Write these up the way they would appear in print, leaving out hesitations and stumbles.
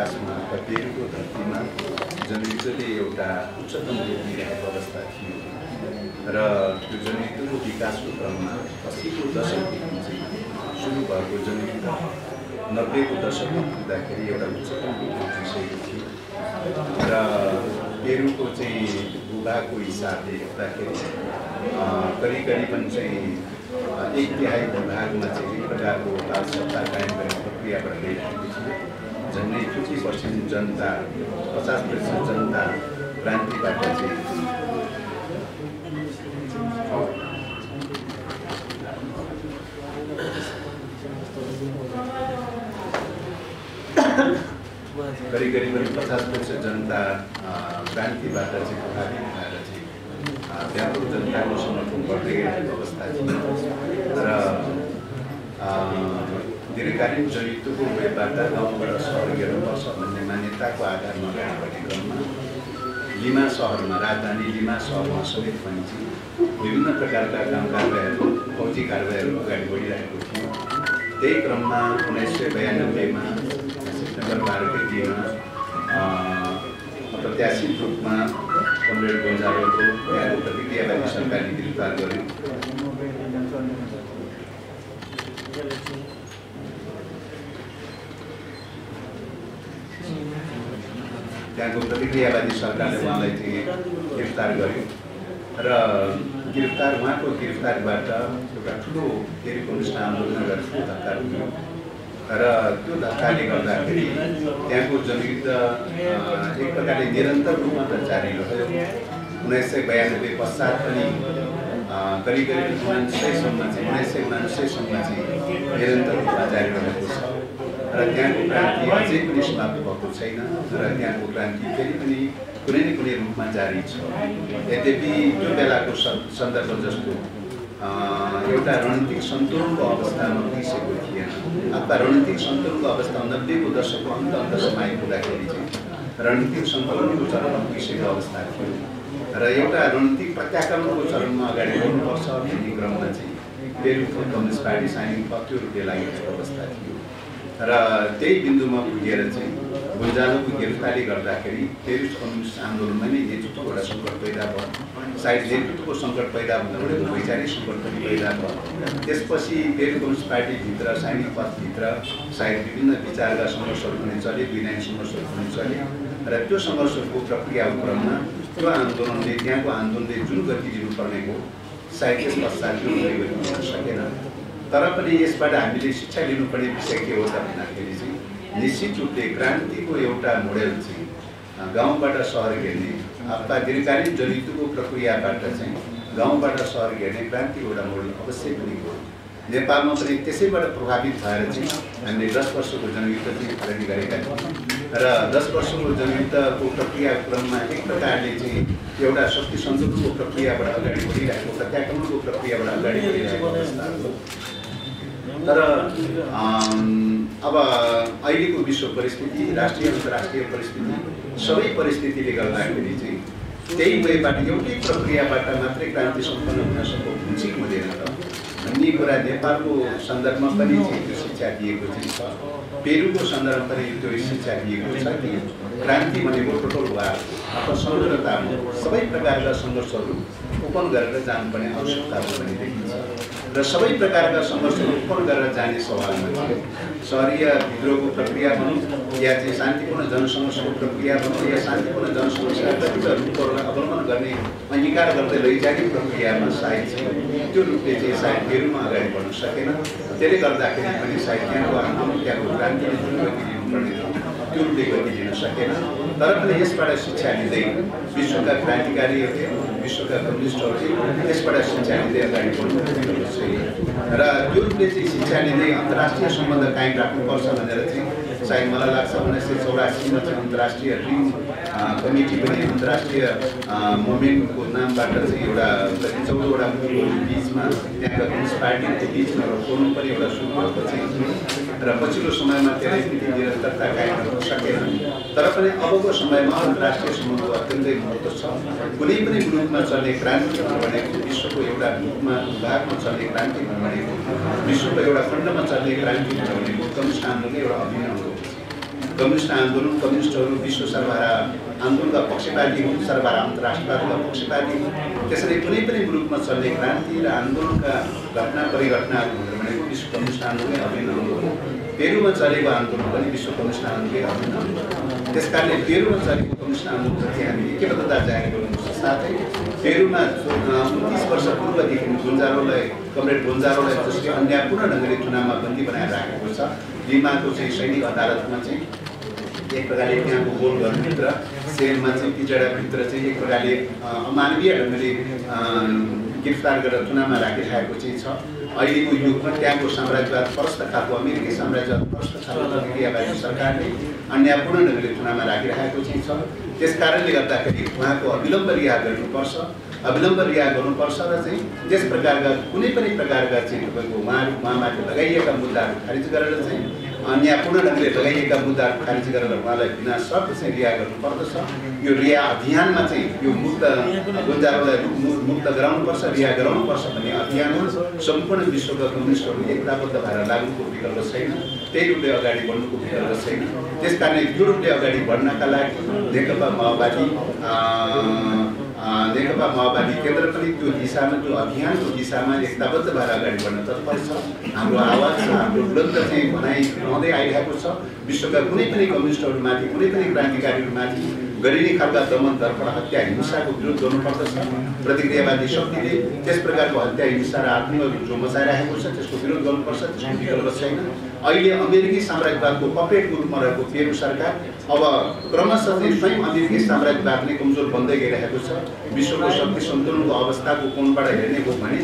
इतिहासमा पेरुको धरतीमा जनयुद्धले एउटा उच्चतम रूप लिइरहेको अवस्था थियो र त्यो जनयुद्धको विकासको क्रममा 80को दशकदेखि चाहिँ सुरु भएको जनयुद्ध 90को दशकमा पुग्दाखेरि एउटा उच्चतम रूपमा पुगिसकेको थियो र पेरुको चाहिँ भूभागको हिसाबले हेर्दाखेरि करिबन चाहिँ 1/3 भूभागमा चाहिँ एक प्रकारको राजसत्ता कायम गर्ने प्रक्रियाबाट गइरहेको थियो। झन्डै 50% जनता 50% जनता क्रान्तिबाट चाहिँ करिबन 50% जनता क्रान्तिबाट चाहिँ प्रभावित भएर चाहिँ व्यापक जनताको समर्थन बढ्दै गएको अवस्था थियो र दीर्घकालीन जनयुद्धको वेबबाट गाउँबाट सहर हेर्नुपर्छ भन्ने मान्यताको आधारमा अगाडि बढ्ने क्रममा लिमा सहरमा राजधानी लिमा सहरमा समेत पनि चाहिँ विभिन्न प्रकारका काम कारबाहीहरू फौजी कारबाहीहरू अगाडि बढिरहेको थियो। त्यही क्रममा 1992मा सेप्टेम्बर 12 गतिमा अप्रत्याशित रूपमा कमरेड गोन्जालोको त्यहाँको प्रतिक्रियावादी सरकारले गिरफ्तार गर्यो। त्यहाँको प्रतिक्रियावादी सरकारले उहाँलाई चाहिँ गिरफ्तार गर्यो र उहाँको गिरफ्तारीबाट एउटा ठुलो टेलिकम्युनिस्ट आन्दोलन गरेर ठुलो धक्का पुग्यो र त्यो धक्काले गर्दाखेरि त्यहाँको जनयुद्ध एक प्रकारले निरन्तर रूपमा त जारी रह्यो। 1992 पश्चात पनि करिब 1999 सम्म चाहिँ निरन्तर रूपमा जारी रहेको छ र त्यहाँको क्रान्ति अझै पनि समाप्त भएको छैन र त्यहाँको क्रान्ति फेरि पनि कुनै न कुनै रूपमा जारी छ। यद्यपि त्यो बेलाको सन्दर्भ जस्तो एउटा रणनीतिक सन्तुलनको अवस्थामा पुगिसकेको थिएन अथवा रणनीतिक सन्तुलनको अवस्था 90को दशकको अन्तसम्म आइपुग्दाखेरि चाहिँ रणनीतिक सन्तुलनको चरणमा पुगिसकेको अवस्था थियो र एउटा रणनीतिक प्रत्याक्रमणको चरणमा अगाडि बढ्नुपर्छ भन्ने क्रममा चाहिँ पेरुको कम्युनिस्ट पार्टी साइनिङ पक्यो रूपले लागेको अवस्था थियो र त्यही बिन्दुमा पुगेर चाहिँ गोन्जालोको गिरफ्तारी गर्दाखेरि पेरु कम्युनिस्ट आन्दोलनमा नै नेतृत्वको एउटा सङ्कट पैदा भयो। सायद नेतृत्वको सङ्कट पैदा हुँदा वैचारिक सङ्कट पनि पैदा भयो। त्यसपछि पेरु कम्युनिस्ट पार्टीभित्र सैनिक पथभित्र सायद विभिन्न विचारका सङ्घर्षहरू पनि चले, वैधानिक सङ्घर्षहरू पनि चले र त्यो सङ्घर्षको प्रक्रियाको क्रममा त्यो आन्दोलनले त्यहाँको आन्दोलनले जुन गति दिनुपर्ने हो सायद त्यस पश्चात त्यो गति दिन सकेन। तर पनि यसबाट हामीले शिक्षा लिनुपर्ने विषय के हो त भन्दाखेरि चाहिँ निश्चित रूपले क्रान्तिको एउटा मोडेल चाहिँ गाउँबाट सहर हेर्ने अथवा दीर्घकालीन जनयुद्धको प्रक्रियाबाट चाहिँ गाउँबाट सहर हेर्ने क्रान्तिको एउटा मोडेल अवश्य पनि हो। नेपालमा पनि त्यसैबाट प्रभावित भएर चाहिँ हामीले 10 वर्षको जनयुद्ध चाहिँ अगाडि गरेका थियौँ र 10 वर्षको जनयुद्धको प्रक्रिया क्रममा एक प्रकारले चाहिँ एउटा शक्ति सन्तुलनको प्रक्रियाबाट अगाडि बढिरहेको प्रत्याक्रमणको प्रक्रियाबाट अगाडि बढिरहेको अवस्था हो। तर अब अहिलेको विश्व परिस्थिति, राष्ट्रिय अन्तर्राष्ट्रिय परिस्थिति सबै परिस्थितिले गर्दाखेरि चाहिँ त्यही वेबाट एउटै प्रक्रियाबाट मात्रै क्रान्ति सम्पन्न हुन हुन्छ हुँदैन त भन्ने कुरा नेपालको सन्दर्भमा पनि त्यो शिक्षा दिएको चाहिँ छ। पेरुको सन्दर्भमा पनि त्यो शिक्षा दिएको छ कि क्रान्ति भनेको टोटल वार अथवा समग्रता सबै प्रकारका सङ्घर्षहरू ओपन गरेर जानुपर्ने आवश्यकता पनि देखिन्छ र सबै प्रकारका सङ्घर्षहरू ओपन गरेर जाने सवालमा थियो। सहरीय विद्रोहको प्रक्रिया भनौँ या चाहिँ शान्तिपूर्ण जनसङ्घर्षको प्रक्रिया भनौँ या शान्तिपूर्ण जनसङ्घर्षका विभिन्न रूपहरूलाई अवलम्बन गर्ने अंगीकार गर्दै लैजाने प्रक्रियामा सायद चाहिँ त्यो रूपले चाहिँ सायद पेरुमा अगाडि बढ्न सकेन। त्यसले गर्दाखेरि पनि सायद त्यहाँको आन्दोलन त्यहाँको क्रान्तिले जुन गति दिनुपर्ने थियो त्यो रूपले गति दिन सकेन। तर पनि यसबाट शिक्षा लिँदै विश्वका क्रान्तिकारीहरूले विश्वका कम्युनिस्टहरूले यसबाट शिक्षा लिँदै अगाडि बढ्नु चाहिँ र त्यो रूपले चाहिँ शिक्षा लिँदै अन्तर्राष्ट्रिय सम्बन्ध कायम राख्नुपर्छ भनेर चाहिँ सायद मलाई लाग्छ 1984मा चाहिँ अन्तर्राष्ट्रिय रिङ कमिटी पनि अन्तर्राष्ट्रिय मुभमेन्टको नामबाट चाहिँ एउटा 14वटा बिचमा त्यहाँका कम्युनिस्ट पार्टीको बिचमा फोरम पनि एउटा सुरु भएको चाहिँ र पछिल्लो समयमा त्यसलाई पनि निरन्तरता कायम गर्न सकेन। तर पनि अबको समयमा अन्तर्राष्ट्रिय सम्बन्धको अत्यन्तै महत्त्व छ। कुनै पनि मुलुकमा चल्ने क्रान्ति भनेको विश्वको एउटा मुलुकमा भागमा चल्ने क्रान्ति भनेको विश्वको एउटा खण्डमा चल्ने क्रान्ति भनेको कम्युनिस्ट आन्दोलन एउटा अभिन्न हो। कम्युनिस्ट आन्दोलन कम्युनिस्टहरू विश्व सर्वहारा आन्दोलनका पक्षपाती हुन्, सर्वहारा अन्तर्राष्ट्रवादका पक्षपाती हुन्। त्यसैले कुनै पनि मुलुकमा चल्ने क्रान्ति र आन्दोलनका घटना परिघटनाहरू भनेको विश्व कम्युनिस्ट आन्दोलनले अभिन्न अङ्ग हो। पेरुमा चलेको आन्दोलन पनि विश्व कम्युनिस्ट आन्दोलनले अभिन्न अङ्ग हो। त्यसकारणले पेरुमा चलेको कम्युनिस्ट आन्दोलनप्रति हामी एकबद्धता जाहेर गर्नुपर्छ। साथै पेरुमा 29 वर्ष पूर्वदेखि कमरेड गोन्जालोलाई जसले अन्यायपूर्ण ढङ्गले चुनावमा बन्दी बनाएर राखेको छ, लिमाको चाहिँ सैनिक अदालतमा चाहिँ एक प्रकारले त्यहाँको गोल घरभित्र सेलमा चाहिँ पिजडाभित्र चाहिँ एक प्रकारले अमानवीय ढङ्गले गिरफ्तार गरेर चुनावमा राखिरहेको चाहिँ छ। अहिलेको युगमा त्यहाँको साम्राज्यवाद परस्त खालको अमेरिकी साम्राज्यवाद परस्त खालको प्रतिक्रियावादी सरकारले अन्यायपूर्ण ढङ्गले चुनावमा राखिरहेको चाहिँ छ। त्यस कारणले गर्दाखेरि उहाँको अविलम्ब रिहा गर्नुपर्छ, अविलम्ब रिहा गर्नुपर्छ र चाहिँ त्यस प्रकारका कुनै पनि प्रकारका चाहिँ तपाईँको उहाँमाथि लगाइएका मुद्दाहरू खारिज गरेर चाहिँ अन्यायपूर्ण ढङ्गले लगाइएका मुद्दाहरू खारिज गरेर उहाँलाई बिना शर्त चाहिँ रिहा गर्नुपर्दछ। यो रिहा अभियानमा चाहिँ यो गोन्जालोलाई मुक्त गराउनुपर्छ, रिहा गराउनुपर्छ भन्ने अभियान सम्पूर्ण विश्वका कम्युनिस्टहरू एकताबद्ध भएर लाग्नुको विकल्प छैन, त्यही रूपले अगाडि बढ्नुको विकल्प छैन। त्यस कारणले यो रूपले अगाडि बढ्नका लागि नेकपा माओवादी केन्द्र पनि त्यो दिशामा, त्यो अभियानको दिशामा एकताबद्ध भएर अगाडि बढ्न तत्पर छ। हाम्रो आवाज छ, हाम्रो बुलन्द चाहिँ भनाइ रहँदै आइरहेको छ। विश्वका कुनै पनि कम्युनिस्टहरूमाथि, कुनै पनि क्रान्तिकारीहरूमाथि गरिने खालका दमन दर्पण हत्या हिंसाको विरोध गर्नुपर्दछ। प्रतिक्रियावादी शक्तिले त्यस प्रकारको हत्या हिंसा र आत्महत्या जो मचाइरहेको छ त्यसको विरोध गर्नुपर्छ, त्यसको विकल्प छैन। अहिले अमेरिकी साम्राज्यवादको पपेटको रूपमा रहेको पेरु सरकार अब क्रमशः चाहिँ स्वयं अमेरिकी साम्राज्यवाद नै कमजोर बन्दै गइरहेको छ। विश्वको शक्ति सन्तुलनको अवस्थाको कोणबाट हेर्ने हो भने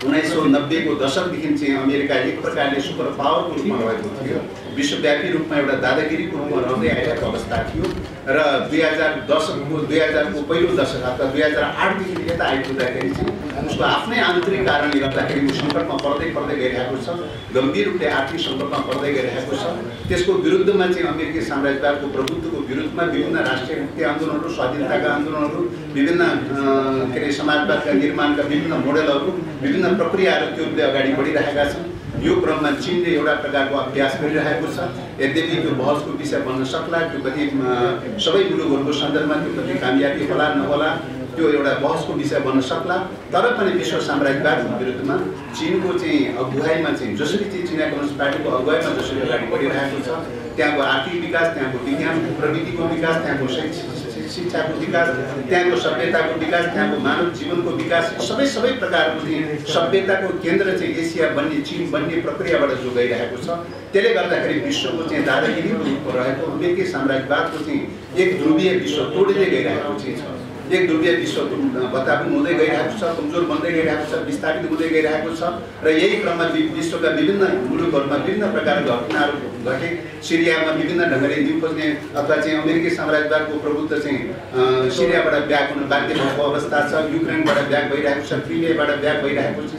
1990 को दशकदेखि चाहिँ अमेरिका एक प्रकारले सुपर पावरको रूपमा रहेको थियो, विश्वव्यापी रूपमा एउटा दादागिरीको रूपमा रहँदै आइरहेको अवस्था थियो र 2000 को पहिलो दशक अथवा 2008देखि यता आइपुग्दाखेरि चाहिँ उसको आफ्नै आन्तरिक कारणले गर्दाखेरि ऊ सङ्कटमा पर्दै गइरहेको छ, गम्भीर रूपले आर्थिक सङ्कटमा पर्दै गइरहेको छ। त्यसको विरुद्धमा चाहिँ अमेरिकी साम्राज्यवादको प्रभुत्वको विरुद्धमा विभिन्न राष्ट्रिय मुक्ति आन्दोलनहरू, स्वाधीनताका आन्दोलनहरू, विभिन्न समाजवादका निर्माणका विभिन्न मोडेलहरू, विभिन्न प्रक्रियाहरू त्यो रूपले अगाडि बढिरहेका छन्। यो क्रममा चीनले एउटा प्रकारको अभ्यास गरिरहेको छ। यद्यपि त्यो बहसको विषय बन्न सक्ला, त्यो कति सबै मुलुकहरूको सन्दर्भमा त्यो कति कामयाबी होला नहोला त्यो एउटा बहसको विषय बन्न सक्ला, तर पनि विश्व साम्राज्यवादको विरुद्धमा चीनको चाहिँ अगुवाईमा चाहिँ जसरी चाहिँ चिना कम्युनिस्ट पार्टीको अगुवाईमा जसरी अगाडि बढिरहेको छ, त्यहाँको आर्थिक विकास, त्यहाँको विज्ञान प्रविधिको विकास, त्यहाँको शिक्षाको विकास, त्यहाँको सभ्यताको विकास, त्यहाँको मानव जीवनको विकास, सबै प्रकारको चाहिँ सभ्यताको केन्द्र चाहिँ एसिया बन्ने, चीन बन्ने प्रक्रियाबाट जो गइरहेको छ, त्यसले गर्दाखेरि विश्वको चाहिँ दादागिरीको रूपमा रहेको अमेरिकी साम्राज्यवादको चाहिँ एक ध्रुवीय विश्व तोडिँदै गइरहेको चाहिँ छ। एक ध्रुवीय विश्व बताबुन हुँदै गइरहेको छ, कमजोर बन्दै गइरहेको छ, विस्थापित हुँदै गइरहेको छ र यही क्रममा विश्वका विभिन्न मुलुकहरूमा विभिन्न प्रकारका घटनाहरू घटे। सिरियामा विभिन्न ढङ्गले न्यु खोज्ने अथवा चाहिँ अमेरिकी साम्राज्यवादको प्रभुत्व चाहिँ सिरियाबाट ब्याक हुन बाध्य भएको अवस्था छ, युक्रेनबाट ब्याक भइरहेको छ, क्रिमियाबाट ब्याक भइरहेको छ,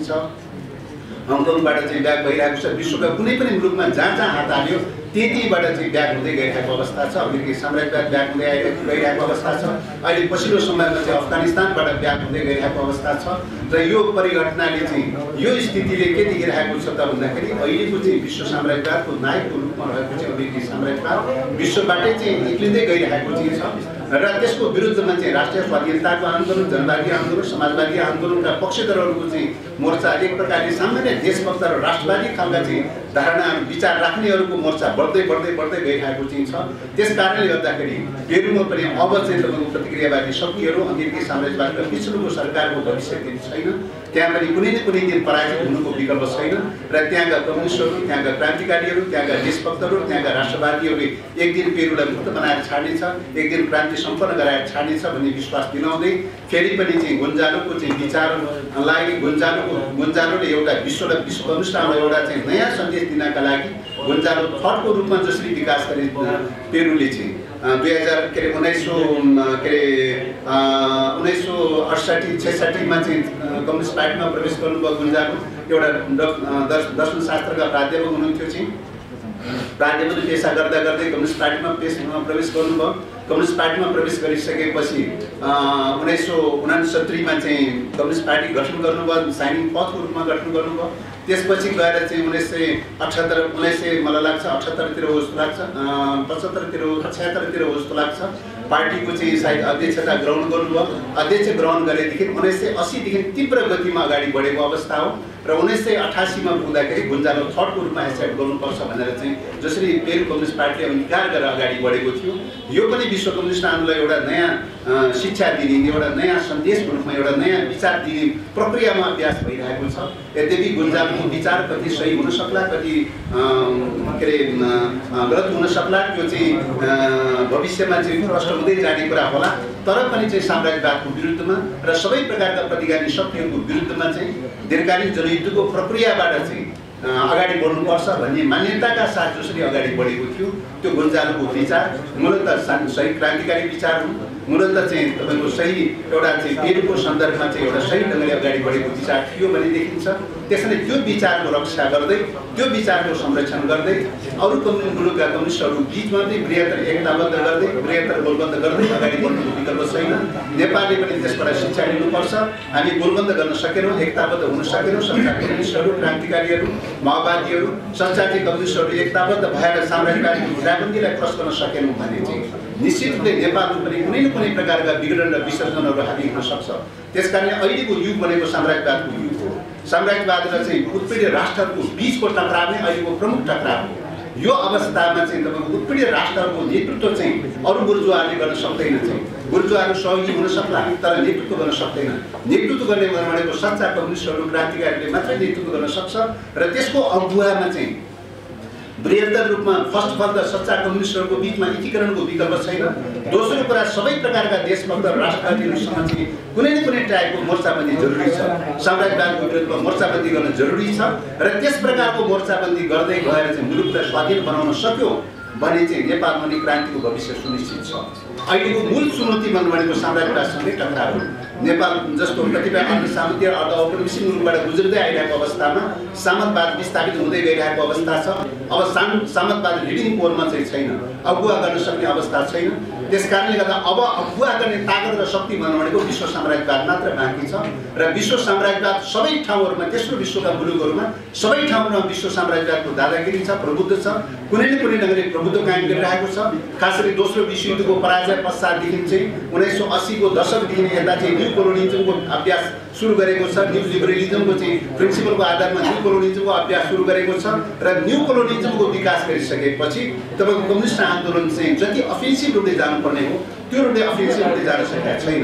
हङकङबाट चाहिँ ब्याक भइरहेको छ। विश्वका कुनै पनि मुलुकमा जहाँ हात हाल्यो त्यतिबाट चाहिँ ब्याक हुँदै गइरहेको अवस्था छ। अमेरिकी साम्राज्यवाद ब्याक हुँदै गइरहेको अवस्था छ। अहिले पछिल्लो समयमा चाहिँ अफगानिस्तानबाट ब्याक हुँदै गइरहेको अवस्था छ र यो परिघटनाले चाहिँ यो स्थितिले के देखिरहेको छ त भन्दाखेरि अहिलेको चाहिँ विश्व साम्राज्यवादको नायकको रूपमा रहेको चाहिँ अमेरिकी साम्राज्यवाद विश्वबाटै चाहिँ निक्लिँदै गइरहेको चाहिँ छ र त्यसको विरुद्धमा चाहिँ राष्ट्रिय स्वाधीनताको आन्दोलन, जनवादी आन्दोलन, समाजवादी आन्दोलनका पक्षधरहरूको चाहिँ मोर्चा, एक प्रकारले सामान्य देशभक्त र राष्ट्रवादी खालका चाहिँ धारणा विचार राख्नेहरूको मोर्चा बढ्दै गइरहेको चाहिँ छ। त्यस कारणले गर्दाखेरि पेरुमा पनि अब चाहिँ तपाईँको प्रतिक्रियावादी शक्तिहरू, अमेरिकी साम्राज्यवादका पिछडिएको सरकारको भविष्य दिन छैन। त्यहाँ पनि कुनै न कुनै दिन पराजित हुनुको विकल्प छैन र त्यहाँका कम्युनिस्टहरू, त्यहाँका क्रान्तिकारीहरू, त्यहाँका देशभक्तहरू, त्यहाँका राष्ट्रवादीहरूले एक दिन पेरुलाई मुक्त बनाएर छाड्नेछ, एक दिन क्रान्ति सम्पन्न गराएर छाड्नेछ भन्ने विश्वास दिलाउँदै फेरि पनि चाहिँ गोन्जालोको चाहिँ विचारलाई गोन्जालोले एउटा विश्वलाई विश्व कम्युनिस्टलाई एउटा चाहिँ नयाँ सन्देश दिनका लागि गोन्जालो थर्डको रूपमा जसरी विकास गरे पेरुले चाहिँ 1968-66 मा चाहिँ कम्युनिस्ट पार्टीमा प्रवेश गर्नुभयो। गोन्जालो एउटा दर्शनशास्त्रका प्राध्यापक हुनुहुन्थ्यो चाहिँ प्राध्यापक पेसा गर्दा गर्दै कम्युनिस्ट पार्टीमा प्रवेश गर्नुभयो। कम्युनिस्ट पार्टीमा प्रवेश गरिसकेपछि 1969 मा चाहिँ कम्युनिस्ट पार्टी गठन गर्नुभयो, साइनिङ पथको रूपमा गठन गर्नुभयो। त्यसपछि गएर चाहिँ 1978 मलाई लाग्छ 78 हो जस्तो लाग्छ 76 हो जस्तो लाग्छ पार्टीको चाहिँ सायद अध्यक्षता ग्रहण गर्नुभयो। अध्यक्ष ग्रहण गरेदेखि 1980 देखि तीव्र गतिमा अगाडि बढेको अवस्था हो र 1988 मा पुग्दाखेरि गुन्जालो थर्डको रूपमा एसेट गर्नुपर्छ भनेर चाहिँ जसरी पेरु कम्युनिस्ट पार्टीले अंगीकार गरेर अगाडि बढेको थियो यो पनि विश्व कम्युनिस्ट आन्दोलनलाई एउटा नयाँ शिक्षा दिने एउटा नयाँ सन्देशको रूपमा एउटा नयाँ विचार दिने प्रक्रियामा अभ्यास भइरहेको छ। यद्यपि गुन्जालको विचार कति सही हुन सक्ला कति के अरे गलत हुन सक्ला त्यो चाहिँ भविष्यमा चाहिँ प्रश्न हुँदै जाने कुरा होला तर पनि चाहिँ साम्राज्यवादको विरुद्धमा र सबै प्रकारका प्रतिगामी शक्तिहरूको विरुद्धमा चाहिँ दीर्घकालीन जनयुद्धको प्रक्रियाबाट चाहिँ अगाडि बढ्नुपर्छ भन्ने मान्यताका साथ जसरी अगाडि बढेको थियो त्यो गुन्जालको विचार मूलतः सही क्रान्तिकारी विचार हो। मूलतः चाहिँ तपाईको सही एउटा चाहिँ पेरुको सन्दर्भमा चाहिँ एउटा सही ढङ्गले अगाडि बढेको विचार थियो भन्ने देखिन्छ। त्यसैले त्यो विचारको रक्षा गर्दै त्यो विचारको संरक्षण गर्दै अरू कम्युनिस्ट मुलुकका कम्युनिस्टहरू बिचमा चाहिँ बृहत्तर एकताबद्ध गर्दै बृहत्तर गोलबन्द गर्दै अगाडि बढ्नुको विकल्प छैन। नेपालले पनि त्यसबाट शिक्षा लिनुपर्छ। हामी गोलबन्द गर्न सकेनौँ एकताबद्ध हुन सकेनौँ। संसार कम्युनिस्टहरू क्रान्तिकारीहरू माओवादीहरू संसारका कम्युनिस्टहरू एकताबद्ध भएर साम्राज्यवादी घिराबन्दीलाई क्रस गर्न सकेनौँ भने चाहिँ निश्चित रूपले नेपालमा पनि कुनै न कुनै प्रकारका विघटन र विसर्जनहरू हाबी हुन सक्छ। त्यसकारणले अहिलेको युग भनेको साम्राज्यवादको युग हो। साम्राज्यवाद र चाहिँ उत्पीडित राष्ट्रहरूको बिचको टकराव नै अहिलेको प्रमुख टकराव हो। यो अवस्थामा चाहिँ तपाईको उत्पीडित राष्ट्रहरूको नेतृत्व चाहिँ अरू बुर्जुवाहरूले गर्न सक्दैन। चाहिँ बुर्जुवाहरू सहयोगी हुन सक्ला तर नेतृत्व गर्न सक्दैन। नेतृत्व गर्ने भनेको सच्चा कम्युनिस्टहरू क्रान्तिकारीले मात्रै नेतृत्व गर्न सक्छ र त्यसको अगुवामा चाहिँ बृहत्तर रूपमा फर्स्ट अफ अल त सच्चा कम्युनिस्टहरूको बिचमा एकीकरणको विकल्प छैन। दोस्रो कुरा सबै प्रकारका देशभक्त राष्ट्रवादीहरूसँग चाहिँ कुनै न कुनै टाइपको मोर्चाबन्दी जरुरी छ। साम्राज्यवादको विरुद्धमा मोर्चाबन्दी गर्न जरुरी छ र त्यस प्रकारको मोर्चाबन्दी गर्दै गएर चाहिँ मुलुकलाई स्वाधीन बनाउन सक्यो भने चाहिँ नेपालमा नि क्रान्तिको भविष्य सुनिश्चित छ। अहिलेको मूल चुनौती भनेको साम्राज्यवादसँगै टकराव हो। नेपाल जस्तो कतिपय अन्य सामन्तीय अर्ध औपनिवेशिक मुलुकबाट गुज्रिँदै आइरहेको अवस्थामा सामन्तवाद विस्थापित हुँदै गइरहेको अवस्था छ। अब सामन्तवाद लिडिङ पोलमा चाहिँ छैन, अगुवा गर्न सक्ने अवस्था छैन। त्यसकारणले गर्दा अब अगुवा गर्ने ताकत र शक्ति भनेको विश्व साम्राज्यवाद मात्र बाँकी छ र विश्व साम्राज्यवाद सबै ठाउँहरूमा तेस्रो विश्वका मुलुकहरूमा सबै ठाउँमा विश्व साम्राज्यवादको दादागिरी छ, प्रभुत्व छ। कुनै न कुनै ढङ्गले प्रभुत्व कायम गरिरहेको छ। खास गरी दोस्रो विश्वयुद्धको पराजय पश्चातदेखि चाहिँ 1980 को दशकदेखि यता चाहिँ न्यू कोलोनिजमको अभ्यास सुरु गरेको छ। न्यू लिबरलिजमको चाहिँ प्रिन्सिपलको आधारमा न्यू कोलोनिजमको अभ्यास सुरु गरेको छ र न्यू कोलोनिजमको विकास गरिसकेपछि तपाईँको कम्युनिस्ट आन्दोलन चाहिँ जति अफेन्सिभ रूपले जानुपर्ने हो त्यो रूपले अफेन्सिभ रूपले जान सकेका छैन।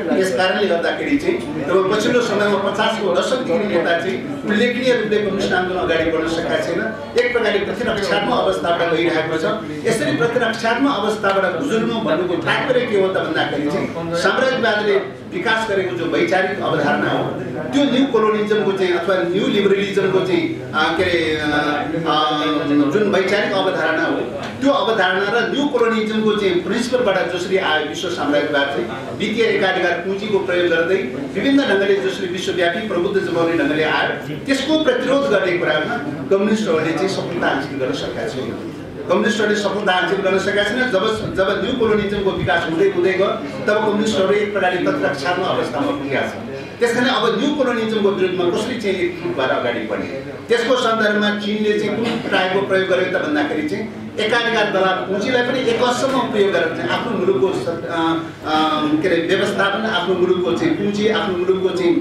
यस कारणले गर्दाखेरि चाहिँ अब पछिल्लो समयमा 50 को दशकदेखि यता चाहिँ उल्लेखनीय रूपले कम्युनिस्ट आन्दोलन अगाडि बढ्न सकेका छैन। एक प्रकारले प्रतिरक्षात्मक अवस्थाबाट गइरहेको छ। यसरी प्रतिरक्षात्मक अवस्थाबाट गुज्रिनु भन्नुको तात्पर्य के हो त भन्दाखेरि चाहिँ साम्राज्यवादले विकास गरेको जो वैचारिक अवधारणा हो त्यो न्यू कोलोनिजमको चाहिँ अथवा न्यू लिबरलिजमको चाहिँ के अरे जुन वैचारिक अवधारणा हो त्यो अवधारणा र न्यू कोलोनिजमको चाहिँ प्रिन्सिपलबाट जसरी आयो विश्व साम्राज्यवाद चाहिँ वित्तीय एकाधिकार पुँजीको प्रयोग गर्दै विभिन्न ढङ्गले जसरी विश्वव्यापी प्रबुद्ध जमाउने ढङ्गले आयो त्यसको प्रतिरोध गर्ने कुरामा कम्युनिस्टहरूले चाहिँ सफलता हासिल गर्न सकेका छैन। कम्युनिस्टहरूले सफलता हासिल गर्न सकेका छैन। जब न्यू कोलोनिजमको विकास हुँदै गयो तब कम्युनिस्टहरू एक प्रकारले प्रतिरक्षात्मक अवस्थामा पुगेका छन्। त्यसकारणले अब न्यू कोलोनिजमको विरुद्धमा कसरी चाहिँ एकजुट भएर अगाडि बढ्ने त्यसको सन्दर्भमा चीनले चाहिँ कुन प्रायको प्रयोग गर्यो त भन्दाखेरि चाहिँ एकाधिकार दलाल पुँजीलाई पनि एक हदसम्म प्रयोग गरेर चाहिँ आफ्नो मुलुकको के अरे व्यवस्थापन आफ्नो मुलुकको चाहिँ पुँजी आफ्नो मुलुकको चाहिँ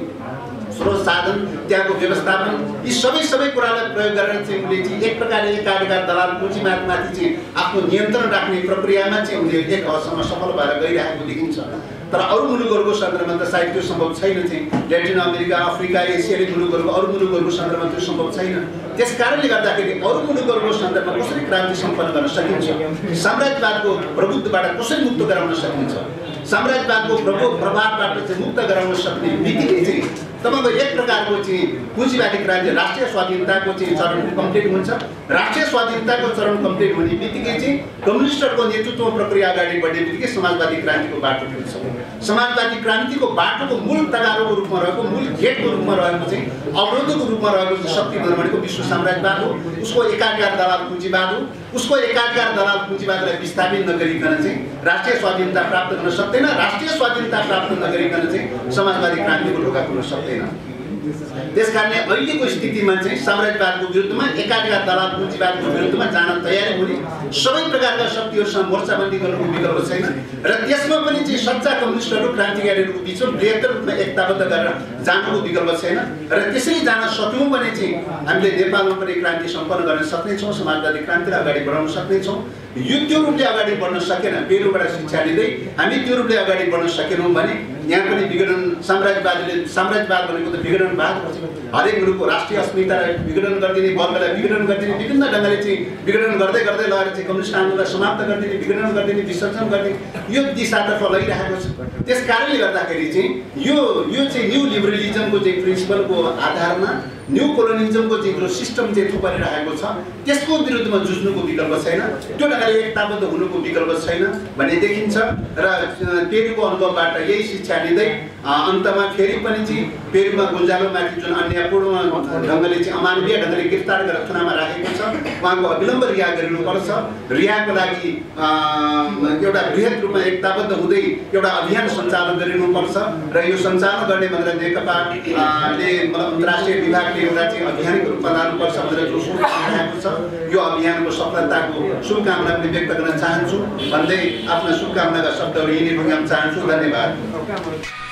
स्रोत साधन त्यहाँको व्यवस्थापन यी सबै कुरालाई प्रयोग गरेर चाहिँ उनले चाहिँ एक प्रकारले एकाधिकार दलाल पुँजीमाथि चाहिँ आफ्नो नियन्त्रण राख्ने प्रक्रियामा चाहिँ उनले एक हदसम्म सफल भएर गइरहेको देखिन्छ। तर अरू मुलुकहरूको सन्दर्भमा त सायद त्यो सम्भव छैन। चाहिँ ल्याटिन अमेरिका अफ्रिका एसियाली मुलुकहरूको अरू मुलुकहरूको सन्दर्भमा त्यो सम्भव छैन। त्यस कारणले गर्दाखेरि अरू मुलुकहरूको सन्दर्भमा कसरी क्रान्ति सम्पन्न गर्न सकिन्छ, साम्राज्यवादको प्रभुत्वबाट कसरी मुक्त गराउन सकिन्छ, साम्राज्यवादको प्रभावबाट चाहिँ मुक्त गराउन सक्ने बित्तिकै चाहिँ तपाईँको एक प्रकारको चाहिँ पुँजीवादी क्रान्ति राष्ट्रिय स्वाधीनताको चाहिँ चरण कम्प्लिट हुन्छ। राष्ट्रिय स्वाधीनताको चरण कम्प्लिट हुने बित्तिकै चाहिँ कम्युनिस्टहरूको नेतृत्व प्रक्रिया अगाडि बढ्ने बित्तिकै समाजवादी क्रान्तिको बाटो खुल्छ। समाजवादी क्रान्तिको बाटोको मूल तगारोको रूपमा रहेको मूल गेटको रूपमा रहेको चाहिँ अवरोधको रूपमा रहेको शक्ति भनेको विश्व साम्राज्यवाद हो। उसको एकाधिकार दलाल पुँजीवाद हो। उसको एकाधिकार दलाल पुँजीवादलाई विस्थापित नगरिकन चाहिँ राष्ट्रिय स्वाधीनता प्राप्त गर्न सक्दैन। राष्ट्रिय स्वाधीनता प्राप्त नगरिकन चाहिँ समाजवादी क्रान्तिको ढोका खुल्न सक्दैन। त्यसकारणले अहिलेको स्थितिमा चाहिँ साम्राज्यवादको विरुद्धमा एकाधिकार दलाल पुँजीवादको विरुद्धमा जान तयारी हुने सबै प्रकारका शक्तिहरूसँग मोर्चाबन्दी गर्नुको विकल्प छैन र त्यसमा पनि चाहिँ सच्चा कम्युनिस्टहरू क्रान्तिकारीहरूको बिचमा बृहत्तर रूपमा एकताबद्ध गरेर जानुको विकल्प छैन र त्यसरी जान सक्यौँ भने चाहिँ हामीले नेपालमा पनि क्रान्ति सम्पन्न गर्न सक्नेछौँ, समाजवादी क्रान्तिलाई अगाडि बढाउन सक्नेछौँ। यो त्यो रूपले अगाडि बढ्न सकेन, पेरुबाट शिक्षा लिँदै हामी त्यो रूपले अगाडि बढ्न सकेनौँ भने यहाँ पनि विघटन साम्राज्यवाद भनेको त विघटनवाद हो। हरेक मुलुकको राष्ट्रिय अस्मितालाई विघटन गरिदिने, वर्गलाई विघटन गरिदिने, विभिन्न ढङ्गले चाहिँ विघटन गर्दै गर्दै लगेर चाहिँ कम्युनिस्ट आन्दोलनलाई समाप्त गरिदिने, विघटन गरिदिने, विसर्जन गरिदिने यो दिशातर्फ लगिरहेको छ। त्यस कारणले गर्दाखेरि चाहिँ यो चाहिँ न्यू लिबरलिजमको चाहिँ प्रिन्सिपलको आधारमा न्यू कोलोनिजमको चाहिँ सिस्टम चाहिँ थुपारिरहेको छ, त्यसको विरुद्धमा जुझ्नुको विकल्प छैन, त्यो ढङ्गले एकताबद्ध हुनुको विकल्प छैन भन्ने देखिन्छ। र पेरुको अनुभवबाट यही शिक्षा लिँदै अन्तमा फेरि पनि चाहिँ पेरुमा गोन्जालोमाथि जुन अन्यायपूर्ण ढङ्गले चाहिँ अमानवीय ढङ्गले गिरफ्तार गरेर थुनामा राखेको छ, उहाँको अविलम्ब रिहा गरिनुपर्छ। रिहाको लागि एउटा बृहत रूपमा एकताबद्ध हुँदै एउटा अभियान सञ्चालन गरिनुपर्छ र यो सञ्चालन गर्ने भनेर नेकपाले अन्तर्राष्ट्रिय विभागले एउटा चाहिँ अभियानको रूपमा लानुपर्छ भनेर जो सोच राखेको छ, यो अभियानको सफलताको शुभकामना पनि व्यक्त गर्न चाहन्छु भन्दै आफ्ना शुभकामनाका शब्दहरू यिनी ढुङ्गाउन चाहन्छु। धन्यवाद।